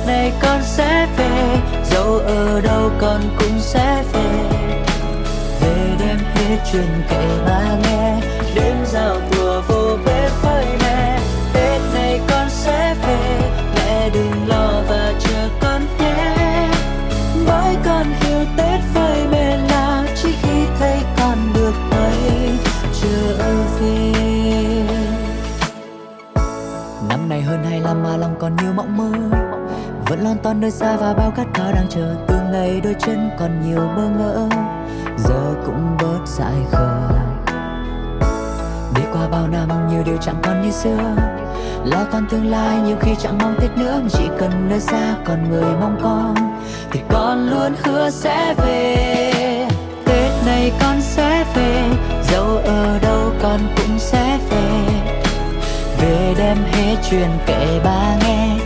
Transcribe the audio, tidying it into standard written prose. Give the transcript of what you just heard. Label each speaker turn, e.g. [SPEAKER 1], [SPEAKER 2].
[SPEAKER 1] này con sẽ về, dẫu ở đâu con cũng sẽ về. Về đem hết chuyện kể ba nghe, đêm giao thừa vô bếp với mẹ. Tết này con sẽ về, mẹ đừng lo và chờ con nhé. Bởi con hiểu Tết với mẹ là chỉ khi thấy con được quay trở về. Năm nay hơn 25 mà lòng còn nhiều mộng mơ, vẫn lon ton nơi xa và bao khát khao đang chờ. Từ ngày đôi chân còn nhiều bơ ngỡ, giờ cũng bớt dại khờ. Đi qua bao năm nhiều điều chẳng còn như xưa, lo toan tương lai nhiều khi chẳng mong Tết nữa, mà chỉ cần nơi xa còn người mong con thì con luôn hứa sẽ về. Tết này con sẽ về, dẫu ở đâu con cũng sẽ về. Về đem hết chuyện kể ba nghe,